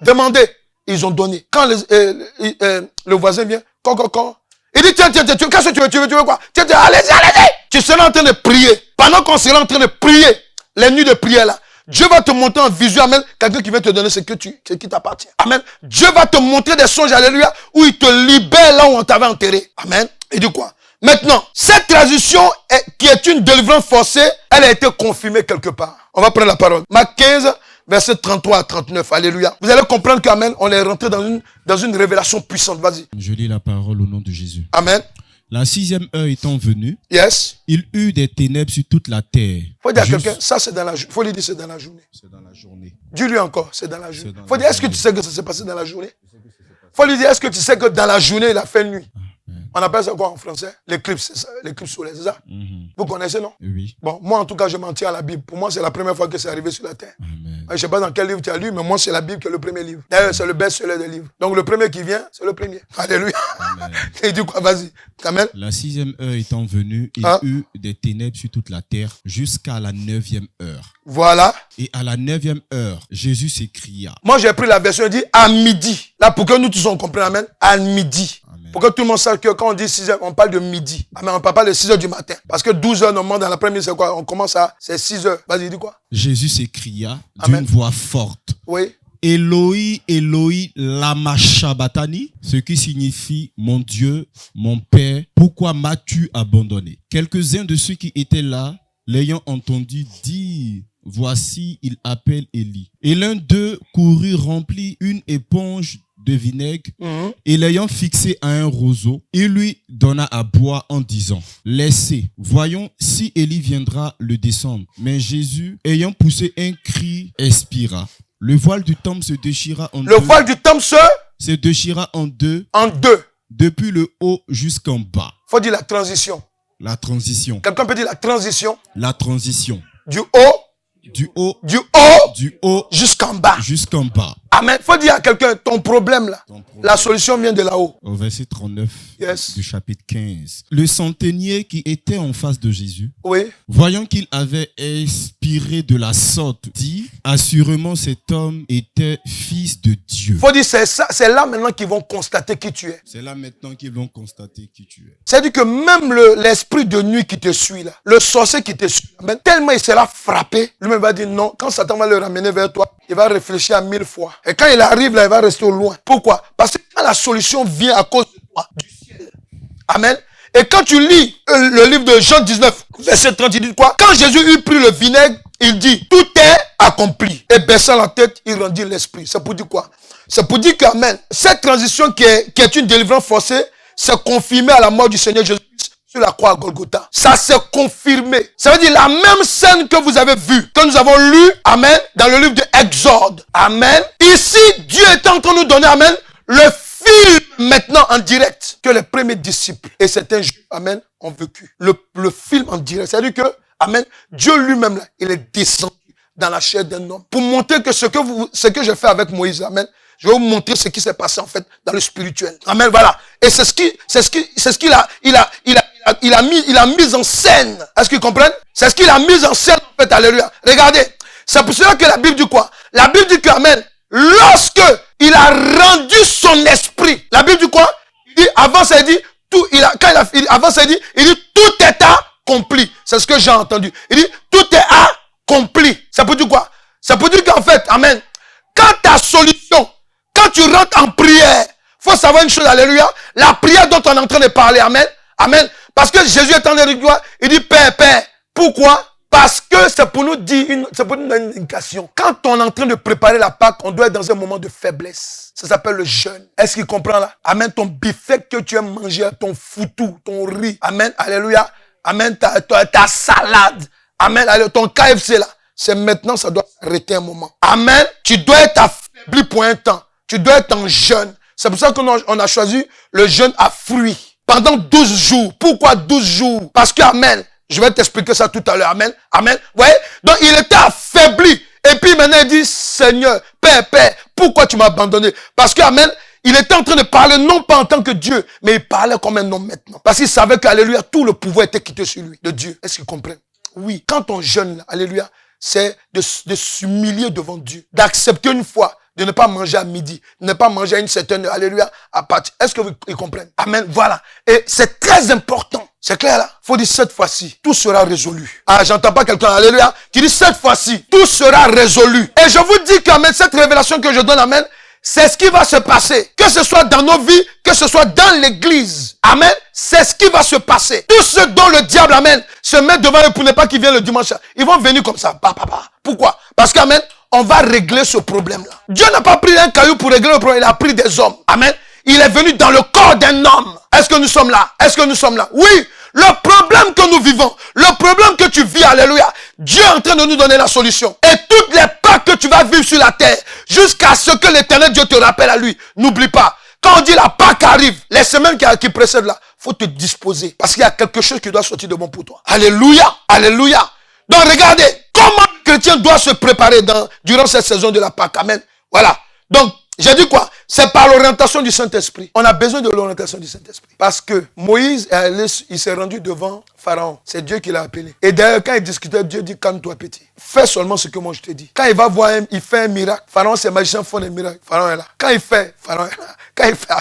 Demandez. Ils ont donné. Quand le voisin vient, quand, il dit, tiens, qu'est-ce que tu veux quoi? Tiens, allez-y. Tu seras en train de prier. Pendant qu'on sera en train de prier, les nuits de prière là, Dieu va te montrer en visu, amen, quelqu'un qui va te donner ce qui t'appartient. Amen. Dieu va te montrer des songes, alléluia, où il te libère là où on t'avait enterré. Amen. Et du quoi? Maintenant, cette transition qui est une délivrance forcée, elle a été confirmée quelque part. On va prendre la parole. Marc 15, verset 33 à 39. Alléluia. Vous allez comprendre qu'amen, on est rentré dans une révélation puissante. Vas-y. Je lis la parole au nom de Jésus. Amen. La 6e heure étant venue, yes, il eut des ténèbres sur toute la terre. Faut dire à quelqu'un, ça c'est dans la journée. Faut lui dire c'est dans la journée. C'est dans la journée. Dis-lui encore, c'est dans la journée. Faut dire, est-ce que tu sais que ça s'est passé dans la journée? Faut lui dire, est-ce que tu sais que dans la journée, il a fait nuit? On appelle ça quoi en français? L'éclipse, c'est ça? L'éclipse solaire, c'est ça? Vous connaissez, non? Oui. Bon, moi en tout cas, je m'en tiens à la Bible. Pour moi, c'est la première fois que c'est arrivé sur la terre. Amen. Je ne sais pas dans quel livre tu as lu, mais moi, c'est la Bible qui est le premier livre. D'ailleurs, c'est le best-seller des livres. Donc, le premier qui vient, c'est le premier. Alléluia. Amen. Et du coup, vas-y. Amen. La 6e heure étant venue, il eut des ténèbres sur toute la terre jusqu'à la 9e heure. Voilà. Et à la 9e heure, Jésus s'écria. Moi, j'ai pris la version, il dit à midi. Là, pour que nous tous on comprenne, amen, à midi. Amen. Pour que tout le monde sache que quand on dit 6 heures, on parle de midi. Amen, on ne parle pas de 6 heures du matin. Parce que 12 heures, normalement, dans l'après-midi, c'est quoi? On commence c'est 6 heures. Vas-y, dis quoi? Jésus s'écria d'une voix forte. Oui. Eloi, Eloi, lama sabachthani, ce qui signifie mon Dieu, mon Père, pourquoi m'as-tu abandonné? Quelques-uns de ceux qui étaient là, l'ayant entendu dire, voici, il appelle Élie. Et l'un d'eux courut remplir une éponge de vinaigre et l'ayant fixé à un roseau, il lui donna à boire en disant, laissez, voyons si Élie viendra le descendre. Mais Jésus, ayant poussé un cri, expira. Le voile du temple se déchira en deux. Le voile du temple se déchira en deux. En deux. Depuis le haut jusqu'en bas. Faut dire la transition. La transition. Quelqu'un peut dire la transition. La transition. Du haut. Du haut. Du haut. Du haut. Jusqu'en bas. Jusqu'en bas. Amen. Il faut dire à quelqu'un, ton problème là, la solution vient de là-haut. Au verset 39 Yes. du chapitre 15. Le centenier qui était en face de Jésus, Oui. voyant qu'il avait expiré de la sorte, dit, assurément cet homme était fils de Dieu. Il faut dire, c'est là maintenant qu'ils vont constater qui tu es. C'est là maintenant qu'ils vont constater qui tu es. C'est-à-dire que même l'esprit de nuit qui te suit là, le sorcier qui te suit, mais tellement il sera frappé, lui-même va dire non. Quand Satan va le ramener vers toi, il va réfléchir à 1000 fois. Et quand il arrive là, il va rester au loin. Pourquoi? Parce que quand la solution vient à cause de toi, du ciel. Amen. Et quand tu lis le livre de Jean 19, verset 30, il dit quoi? Quand Jésus eut pris le vinaigre, il dit, tout est accompli. Et baissant la tête, il rendit l'esprit. C'est pour dire quoi? C'est pour dire qu'amen, cette transition qui est une délivrance forcée, s'est confirmée à la mort du Seigneur Jésus-Christ sur la croix à Golgotha. Ça s'est confirmé. Ça veut dire la même scène que vous avez vue, que nous avons lue, amen, dans le livre de Exode. Amen. Ici, Dieu est en train de nous donner, amen, le film maintenant en direct que les premiers disciples et certains juifs, amen, ont vécu. Le film en direct. C'est-à-dire que, amen, Dieu lui-même, là, il est descendu dans la chair d'un homme pour montrer que ce que j'ai fait avec Moïse, amen, je vais vous montrer ce qui s'est passé en fait dans le spirituel. Amen, voilà. Et c'est ce qu'il a mis en scène. Est-ce qu'ils comprennent? C'est ce qu'il a mis en scène en fait, alléluia. Regardez, c'est pour cela que la Bible dit quoi? La Bible dit que, amen, lorsque il a rendu son esprit, la Bible dit quoi? Il dit, avant ça, il dit, tout est accompli. C'est ce que j'ai entendu. Il dit, tout est accompli. Ça peut dire quoi? Ça peut dire qu'en fait, amen, quand ta solution, quand tu rentres en prière, faut savoir une chose, alléluia, la prière dont on est en train de parler, amen, amen, parce que Jésus est en train de dire, il dit, Père, pourquoi? Parce que c'est pour nous dire, c'est pour nous donner une indication. Quand on est en train de préparer la Pâque, on doit être dans un moment de faiblesse. Ça s'appelle le jeûne. Est-ce qu'il comprend là? Amen, ton biffec que tu aimes manger, ton foutou, ton riz, amen, alléluia, amen, ta salade, amen, alléluia, ton KFC là, c'est maintenant, ça doit s'arrêter un moment. Amen, tu dois être affaibli pour un temps. Tu dois être en jeûne. C'est pour ça qu'on a choisi le jeûne à fruits. Pendant 12 jours. Pourquoi 12 jours? Parce que, amen, je vais t'expliquer ça tout à l'heure. Amen, amen. Vous voyez? Donc, il était affaibli. Et puis maintenant, il dit, Seigneur, Père, pourquoi tu m'as abandonné? Parce que, amen, il était en train de parler non pas en tant que Dieu, mais il parlait comme un homme maintenant. Parce qu'il savait qu'alléluia, tout le pouvoir était quitté sur lui, de Dieu. Est-ce qu'il comprend? Oui. Quand on jeûne, alléluia, c'est de s'humilier devant Dieu. D'accepter une fois. De ne pas manger à midi, de ne pas manger à une certaine heure, alléluia, à partir. Est-ce que vous comprenez? Amen, voilà. Et c'est très important. C'est clair là? Faut dire cette fois-ci, tout sera résolu. Ah, j'entends pas quelqu'un, alléluia, qui dit cette fois-ci, tout sera résolu. Et je vous dis qu'amen, cette révélation que je donne, amen, c'est ce qui va se passer. Que ce soit dans nos vies, que ce soit dans l'église. Amen. C'est ce qui va se passer. Tous ceux dont le diable, amen, se met devant eux pour ne pas qu'ils viennent le dimanche, ils vont venir comme ça. Pourquoi? Parce qu'amen, on va régler ce problème-là. Dieu n'a pas pris un caillou pour régler le problème, il a pris des hommes. Amen. Il est venu dans le corps d'un homme. Est-ce que nous sommes là? Est-ce que nous sommes là? Oui. Le problème que nous vivons, le problème que tu vis, alléluia, Dieu est en train de nous donner la solution. Et toutes les Pâques que tu vas vivre sur la terre, jusqu'à ce que l'Éternel Dieu te rappelle à lui, n'oublie pas. Quand on dit la Pâque arrive, les semaines qui précèdent là, faut te disposer. Parce qu'il y a quelque chose qui doit sortir de bon pour toi. Alléluia, alléluia. Donc regardez, comment le chrétien doit se préparer durant cette saison de la Pâque. Amen. Voilà. Donc, j'ai dit quoi? C'est par l'orientation du Saint-Esprit. On a besoin de l'orientation du Saint-Esprit. Parce que Moïse, il s'est rendu devant Pharaon. C'est Dieu qui l'a appelé. Et d'ailleurs, quand il discutait, Dieu dit, calme-toi petit. Fais seulement ce que moi je te dis. Quand il va voir, il fait un miracle. Pharaon, ses magiciens font des miracles. Pharaon est là. Quand il fait, Pharaon est là. Quand il fait,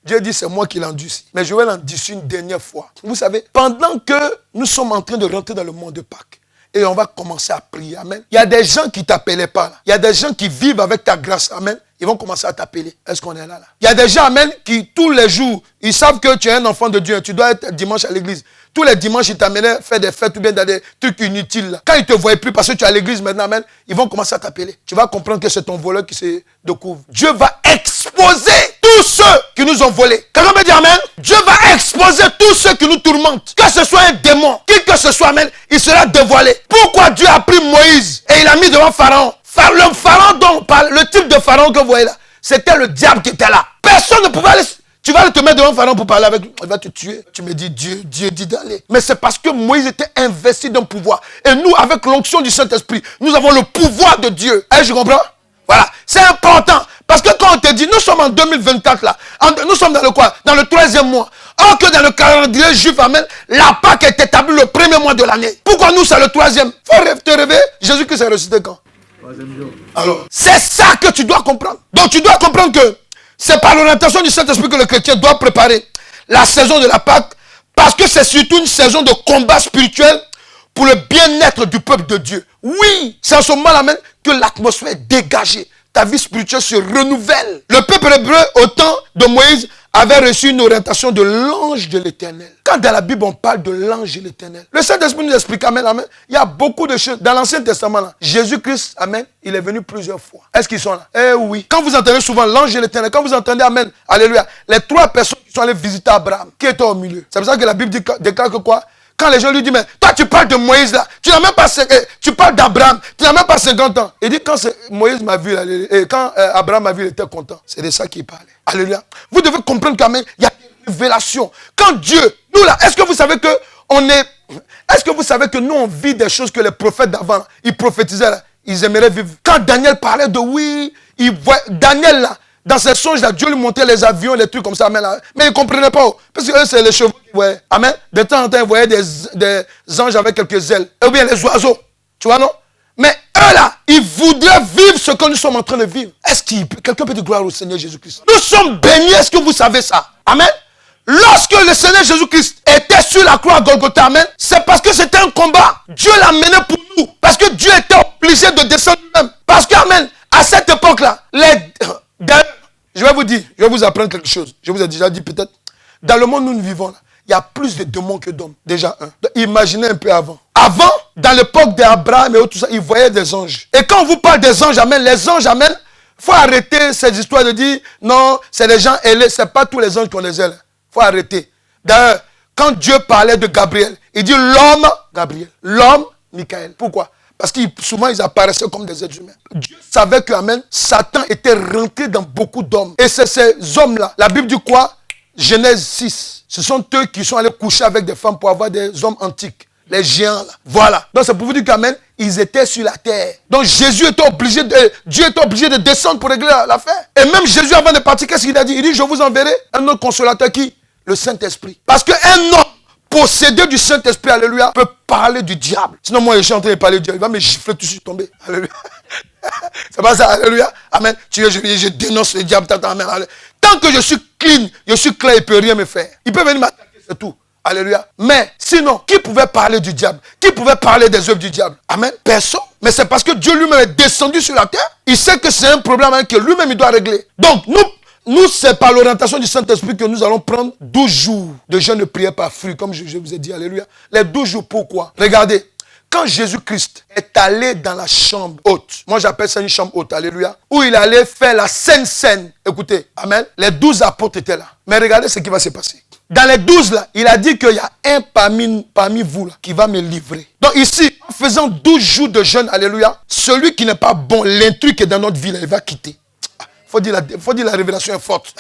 Dieu dit, c'est moi qui l'endurcis. Mais je vais l'endurcir une dernière fois. Vous savez, pendant que nous sommes en train de rentrer dans le monde de Pâques, et on va commencer à prier. Amen. Il y a des gens qui ne t'appelaient pas. Là. Il y a des gens qui vivent avec ta grâce. Amen. Ils vont commencer à t'appeler. Est-ce qu'on est là? Il y a des gens, amen, qui tous les jours, ils savent que tu es un enfant de Dieu. Tu dois être dimanche à l'église. Tous les dimanches, ils t'amènent faire des fêtes ou bien dans des trucs inutiles. Là. Quand ils ne te voient plus parce que tu es à l'église maintenant, amen, ils vont commencer à t'appeler. Tu vas comprendre que c'est ton voleur qui se découvre. Dieu va exposer tous ceux qui nous ont volés. Quelqu'un me dit amen? Dieu va exposer tous ceux qui nous tourmentent. Que ce soit un démon, qui que ce soit, amen, il sera dévoilé. Pourquoi Dieu a pris Moïse et il a mis devant Pharaon? Le Pharaon dont on parle, le type de Pharaon que vous voyez là, c'était le diable qui était là. Personne ne pouvait aller. Tu vas te mettre devant Pharaon pour parler avec lui. Il va te tuer. Tu me dis, Dieu dit d'aller. Mais c'est parce que Moïse était investi d'un pouvoir. Et nous, avec l'onction du Saint-Esprit, nous avons le pouvoir de Dieu. Est-ce que je comprends? Voilà. C'est important. Parce que quand on te dit, nous sommes en 2024 là, nous sommes dans le quoi? Dans le 3e mois. Or que dans le calendrier juif, amen, la Pâque est établie le 1er mois de l'année. Pourquoi nous c'est le 3e? Faut te rêver, Jésus-Christ est ressuscité quand? 3e jour. Alors, c'est ça que tu dois comprendre. Donc tu dois comprendre que c'est par l'orientation du Saint-Esprit que le chrétien doit préparer la saison de la Pâque, parce que c'est surtout une saison de combat spirituel pour le bien-être du peuple de Dieu. Oui, c'est en ce moment-là même que l'atmosphère est dégagée. Ta vie spirituelle se renouvelle. Le peuple hébreu, au temps de Moïse, avait reçu une orientation de l'ange de l'Éternel. Quand dans la Bible, on parle de l'ange de l'Éternel, le Saint-Esprit nous explique, amen, amen. Il y a beaucoup de choses. Dans l'Ancien Testament, là, Jésus-Christ, amen, il est venu plusieurs fois. Est-ce qu'ils sont là? Eh oui. Quand vous entendez souvent l'ange de l'Éternel, quand vous entendez, amen, alléluia, les 3 personnes qui sont allées visiter Abraham, qui étaient au milieu. C'est pour ça que la Bible déclare que quoi? Quand les gens lui disent, mais toi tu parles de Moïse là, tu n'as même pas, tu parles d'Abraham, tu n'as même pas 50 ans. Il dit, quand Moïse m'a vu, et quand Abraham m'a vu, il était content. C'est de ça qu'il parlait. Alléluia. Vous devez comprendre quand même, il y a des révélations. Quand Dieu, nous là, est-ce que vous savez que nous on vit des choses que les prophètes d'avant, ils prophétisaient là, ils aimeraient vivre. Quand Daniel parlait de oui, Daniel là, dans ses songes, là, Dieu lui montrait les avions, les trucs comme ça. Mais il ne comprenait pas. Parce que eux, c'est les chevaux qui voyaient. Amen. De temps en temps, ils voyaient des anges avec quelques ailes. Ou bien les oiseaux. Tu vois, non? Mais eux, là, ils voudraient vivre ce que nous sommes en train de vivre. Est-ce que quelqu'un peut dire gloire au Seigneur Jésus-Christ? Nous sommes bénis. Est-ce que vous savez ça? Amen. Lorsque le Seigneur Jésus-Christ était sur la croix à Golgotha, amen, c'est parce que c'était un combat. Dieu l'a mené pour nous. Parce que Dieu était obligé de descendre lui-même. Parce que, amen, à cette époque-là, je vais vous dire, je vais vous apprendre quelque chose. Je vous ai déjà dit peut-être. Dans le monde où nous vivons, là, il y a plus de démons que d'hommes. Déjà un. Donc, imaginez un peu avant. Avant, dans l'époque d'Abraham et tout ça, ils voyaient des anges. Et quand on vous parle des anges, amen, les anges, amen, il faut arrêter cette histoire de dire, non, c'est les gens ailés, ce n'est pas tous les anges qui ont les ailes. Il faut arrêter. D'ailleurs, quand Dieu parlait de Gabriel, il dit l'homme, Gabriel, l'homme, Michael. Pourquoi? Parce que souvent, ils apparaissaient comme des êtres humains. Dieu savait que, amen, Satan était rentré dans beaucoup d'hommes. Et c'est ces hommes-là. La Bible dit quoi? Genèse 6. Ce sont eux qui sont allés coucher avec des femmes pour avoir des hommes antiques. Les géants, là. Voilà. Donc, c'est pour vous dire qu'amen, ils étaient sur la terre. Donc, Dieu était obligé de descendre pour régler l'affaire. Et même Jésus, avant de partir, qu'est-ce qu'il a dit? Il dit, je vous enverrai un autre consolateur qui? Le Saint-Esprit. Parce qu'un homme possédé du Saint-Esprit, alléluia, peut parler du diable. Sinon, moi, je suis en train de parler du diable. Il va me gifler tout de suite tomber. Alléluia. C'est pas ça, alléluia. Amen. Je dénonce le diable. Amen. Tant que je suis clean, il ne peut rien me faire. Il peut venir m'attaquer, c'est tout. Alléluia. Mais sinon, qui pouvait parler du diable? Qui pouvait parler des œuvres du diable? Amen. Personne. Mais c'est parce que Dieu lui-même est descendu sur la terre. Il sait que c'est un problème que lui-même il doit régler. Donc, nous, c'est par l'orientation du Saint-Esprit que nous allons prendre 12 jours de jeûne de prière par fruit, comme je vous ai dit, alléluia. Les 12 jours, pourquoi? Regardez, quand Jésus-Christ est allé dans la chambre haute, moi j'appelle ça une chambre haute, alléluia, où il allait faire la Sainte Seine, écoutez, amen, les 12 apôtres étaient là. Mais regardez ce qui va se passer. Dans les 12 là, il a dit qu'il y a un parmi vous là, qui va me livrer. Donc ici, en faisant 12 jours de jeûne, alléluia, celui qui n'est pas bon, l'intrus qui est dans notre vie, là, il va quitter. Faut dire la révélation est forte.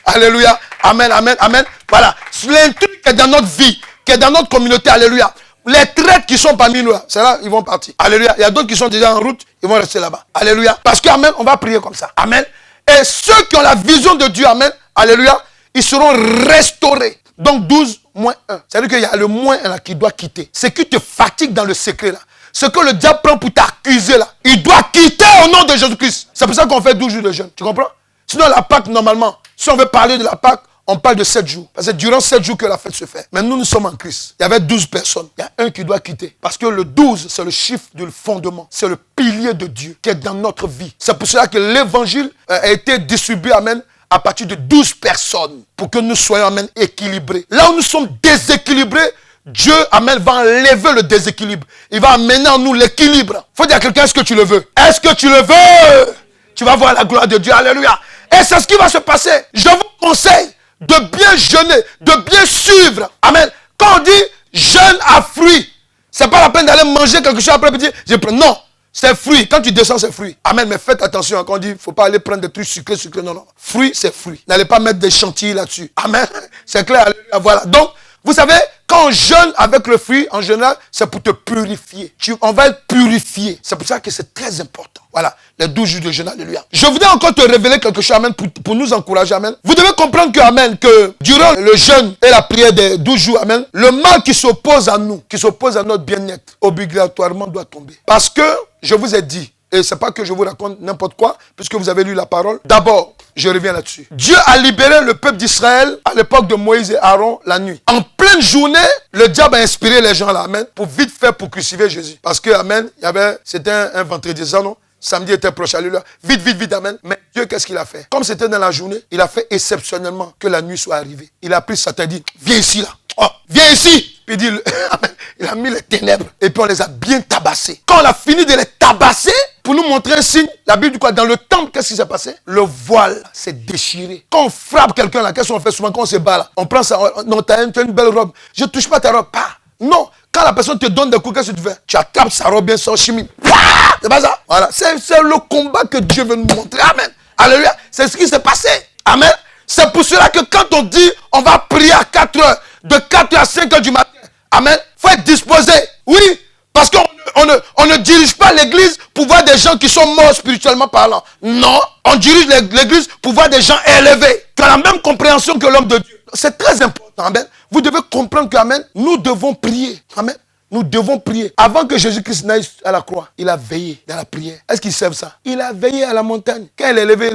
Alléluia. Amen, amen, amen. Voilà. L'intrus qui est dans notre vie, qui est dans notre communauté, alléluia. Les traîtres qui sont parmi nous, c'est là, ils vont partir. Alléluia. Il y a d'autres qui sont déjà en route, ils vont rester là-bas. Alléluia. Parce que, amen, on va prier comme ça. Amen. Et ceux qui ont la vision de Dieu, amen, alléluia, ils seront restaurés. Donc 12 moins 1. C'est-à-dire qu'il y a le moins 1 là qui doit quitter. Ce qui te fatigue dans le secret là. Ce que le diable prend pour t'accuser là, il doit quitter au nom de Jésus-Christ. C'est pour ça qu'on fait 12 jours de jeûne. Tu comprends? Sinon la Pâque, normalement, si on veut parler de la Pâque, on parle de 7 jours. Parce que durant 7 jours que la fête se fait. Mais nous sommes en Christ. Il y avait 12 personnes. Il y a un qui doit quitter. Parce que le 12, c'est le chiffre du fondement. C'est le pilier de Dieu qui est dans notre vie. C'est pour cela que l'évangile a été distribué, amen, à partir de 12 personnes. Pour que nous soyons, amen, équilibrés. Là où nous sommes déséquilibrés, Dieu, amen, va enlever le déséquilibre. Il va amener en nous l'équilibre. Il faut dire à quelqu'un, est-ce que tu le veux? Est-ce que tu le veux? Tu vas voir la gloire de Dieu. Alléluia. Et c'est ce qui va se passer. Je vous conseille de bien jeûner, de bien suivre. Amen. Quand on dit jeûne à fruits, c'est pas la peine d'aller manger quelque chose après dire, non, c'est fruit. Quand tu descends, c'est fruit. Amen. Mais faites attention quand on dit, il ne faut pas aller prendre des trucs sucrés. Non, non. Fruit, c'est fruit. N'allez pas mettre des chantilly là-dessus. Amen. C'est clair. Alléluia. Voilà. Donc, vous savez, Quand on jeûne avec le fruit, en général, c'est pour te purifier. On va être purifié. C'est pour ça que c'est très important. Voilà, les 12 jours de jeûne, alléluia. Je voudrais encore te révéler quelque chose, amen, pour nous encourager, amen. Vous devez comprendre que, amen, que durant le jeûne et la prière des 12 jours, amen, le mal qui s'oppose à nous, qui s'oppose à notre bien-être, obligatoirement doit tomber. Parce que, je vous ai dit, et c'est pas que je vous raconte n'importe quoi, puisque vous avez lu la parole. D'abord, je reviens là-dessus. Dieu a libéré le peuple d'Israël à l'époque de Moïse et Aaron la nuit. En pleine journée, le diable a inspiré les gens là, amen, pour vite faire pour crucifier Jésus. Parce que, amen, c'était un vendredi saint, non? Samedi était proche, alléluia. Vite, amen. Mais Dieu, qu'est-ce qu'il a fait? Comme c'était dans la journée, il a fait exceptionnellement que la nuit soit arrivée. Il a pris Satan et dit, viens ici là. Oh, viens ici. Puis il a mis les ténèbres. Et puis on les a bien tabassés. Quand on a fini de les tabasser, pour nous montrer un signe, la Bible dit quoi? Dans le temple, qu'est-ce qui s'est passé? Le voile s'est déchiré. Quand on frappe quelqu'un là, qu'est-ce qu'on fait souvent quand on se bat là? On prend ça, non, tu as une belle robe. Je ne touche pas ta robe. Pas. Non. Quand la personne te donne des coups, qu'est-ce que tu fais? Tu attrapes sa robe bien sans chimie. C'est pas ça? Voilà. C'est le combat que Dieu veut nous montrer. Amen. Alléluia. C'est ce qui s'est passé. Amen. C'est pour cela que quand on dit on va prier à 4 heures, de 4 heures à 5 heures du matin, amen, il faut être disposé. Oui. Parce qu'on ne dirige pas l'église pour voir des gens qui sont morts spirituellement parlant. Non. On dirige l'église pour voir des gens élevés, qui ont la même compréhension que l'homme de Dieu. C'est très important. Amen. Vous devez comprendre que, amen, nous devons prier. Amen. Nous devons prier. Avant que Jésus-Christ n'aille à la croix, il a veillé dans la prière. Est-ce qu'il sait ça? Il a veillé à la montagne. Quand il est levé,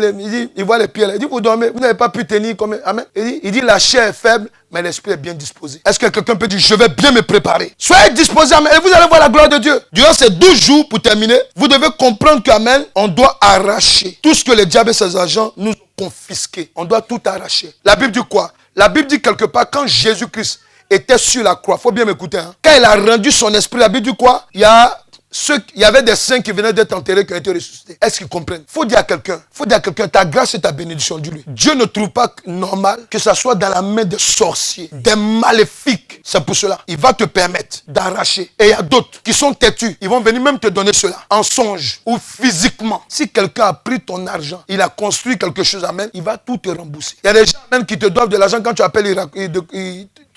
il voit les pierres. Il dit, vous dormez, vous n'avez pas pu tenir comme... Amen. Il dit, la chair est faible, mais l'esprit est bien disposé. Est-ce que quelqu'un peut dire, je vais bien me préparer? Soyez disposés, amen, et vous allez voir la gloire de Dieu. Durant ces 12 jours, pour terminer, vous devez comprendre qu'amen, on doit arracher tout ce que le diable et ses agents nous ont confisqué. On doit tout arracher. La Bible dit quoi? La Bible dit quelque part, quand Jésus-Christ était sur la croix, il faut bien m'écouter, hein. Quand il a rendu son esprit, la Bible dit quoi? Il y avait des saints qui venaient d'être enterrés, qui ont été ressuscités. Est-ce qu'ils comprennent? Il faut dire à quelqu'un, ta grâce et ta bénédiction, dis-lui. Dieu ne trouve pas normal que ça soit dans la main des sorciers, des maléfiques. C'est pour cela, il va te permettre d'arracher. Et il y a d'autres qui sont têtus. Ils vont venir même te donner cela, en songe ou physiquement. Si quelqu'un a pris ton argent, il a construit quelque chose, amen, il va tout te rembourser. Il y a des gens même qui te doivent de l'argent, quand tu appelles,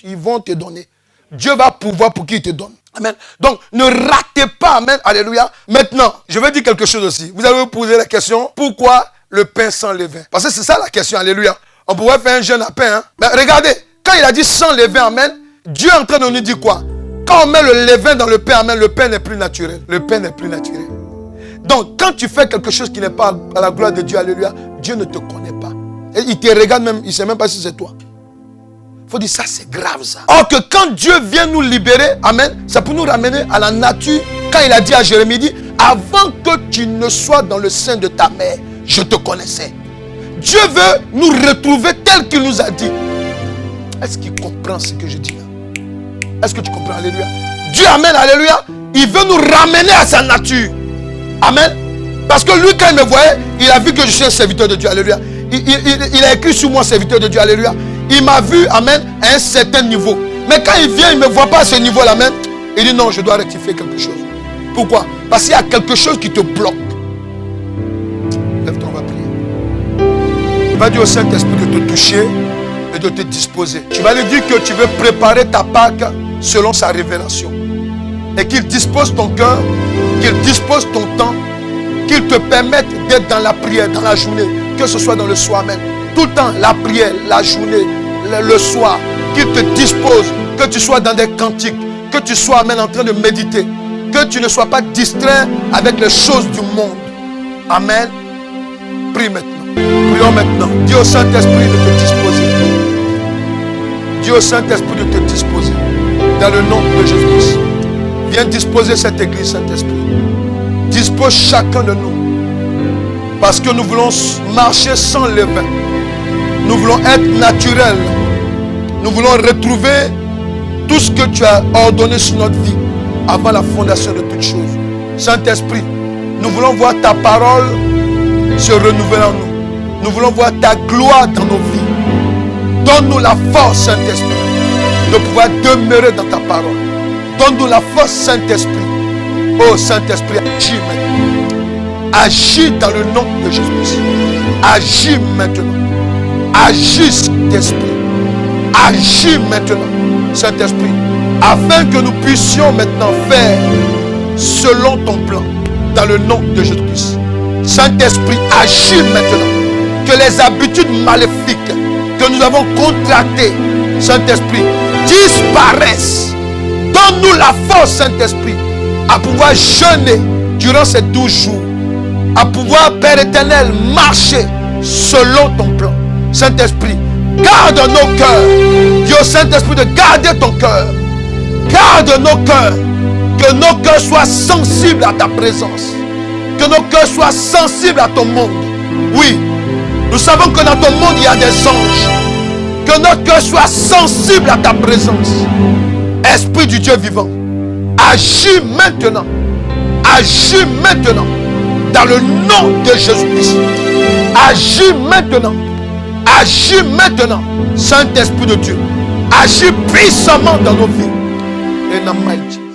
ils vont te donner. Dieu va pouvoir pour qu'il te donne. Amen. Donc, ne ratez pas, amen, alléluia. Maintenant, je vais dire quelque chose aussi. Vous allez vous poser la question, pourquoi le pain sans levain? Parce que c'est ça la question, alléluia. On pourrait faire un jeûne à pain, hein. Mais regardez, quand il a dit sans levain, amen, Dieu est en train de nous dire quoi? Quand on met le levain dans le pain, amen, le pain n'est plus naturel. Le pain n'est plus naturel. Donc, quand tu fais quelque chose qui n'est pas à la gloire de Dieu, alléluia, Dieu ne te connaît pas. Et il te regarde même, il ne sait même pas si c'est toi. Il faut dire, ça c'est grave ça. Or que quand Dieu vient nous libérer, amen, c'est pour nous ramener à la nature. Quand il a dit à Jérémie, il dit, avant que tu ne sois dans le sein de ta mère, je te connaissais. Dieu veut nous retrouver tel qu'il nous a dit. Est-ce qu'il comprend ce que je dis là? Est-ce que tu comprends? Alléluia. Dieu, amen, alléluia. Il veut nous ramener à sa nature. Amen. Parce que lui, quand il me voyait, il a vu que je suis un serviteur de Dieu. Alléluia. Il a écrit sur moi, serviteur de Dieu. Alléluia. Il m'a vu, amen, à un certain niveau. Mais quand il vient, il ne me voit pas à ce niveau-là, amen. Il dit non, je dois rectifier quelque chose. Pourquoi? Parce qu'il y a quelque chose qui te bloque. Lève-toi, on va prier. Tu vas dire au Saint-Esprit de te toucher et de te disposer. Tu vas lui dire que tu veux préparer ta Pâque selon sa révélation. Et qu'il dispose ton cœur, qu'il dispose ton temps, qu'il te permette d'être dans la prière, dans la journée, que ce soit dans le soir même. Tout le temps, la prière, la journée, le soir, qu'il te dispose, que tu sois dans des cantiques, que tu sois même en train de méditer, que tu ne sois pas distrait avec les choses du monde. Amen. Prie maintenant. Prions maintenant. Dis au Saint-Esprit de te disposer. Dis au Saint-Esprit de te disposer. Dans le nom de Jésus-Christ. Viens disposer cette église, Saint-Esprit. Dispose chacun de nous. Parce que nous voulons marcher sans levain. Nous voulons être naturels. Nous voulons retrouver tout ce que tu as ordonné sur notre vie avant la fondation de toutes choses. Saint-Esprit, nous voulons voir ta parole se renouveler en nous. Nous voulons voir ta gloire dans nos vies. Donne-nous la force, Saint-Esprit, de pouvoir demeurer dans ta parole. Donne-nous la force, Saint-Esprit. Oh Saint-Esprit, agis maintenant. Agis dans le nom de Jésus. Agis maintenant. Agis, Saint-Esprit. Agis maintenant. Saint-Esprit, afin que nous puissions maintenant faire selon ton plan, dans le nom de Jésus-Christ. Saint-Esprit, agis maintenant. Que les habitudes maléfiques que nous avons contractées, Saint-Esprit, disparaissent. Donne-nous la force, Saint-Esprit, à pouvoir jeûner durant ces 12 jours, à pouvoir, Père éternel, marcher selon ton plan. Saint-Esprit, garde nos cœurs. Dieu Saint-Esprit, de garder ton cœur. Garde nos cœurs. Que nos cœurs soient sensibles à ta présence. Que nos cœurs soient sensibles à ton monde. Oui, nous savons que dans ton monde, il y a des anges. Que nos cœurs soient sensibles à ta présence. Esprit du Dieu vivant, agis maintenant. Agis maintenant. Dans le nom de Jésus-Christ. Agis maintenant. Agis maintenant. Saint-Esprit de Dieu. Agis puissamment dans nos vies. Et dans Maïti.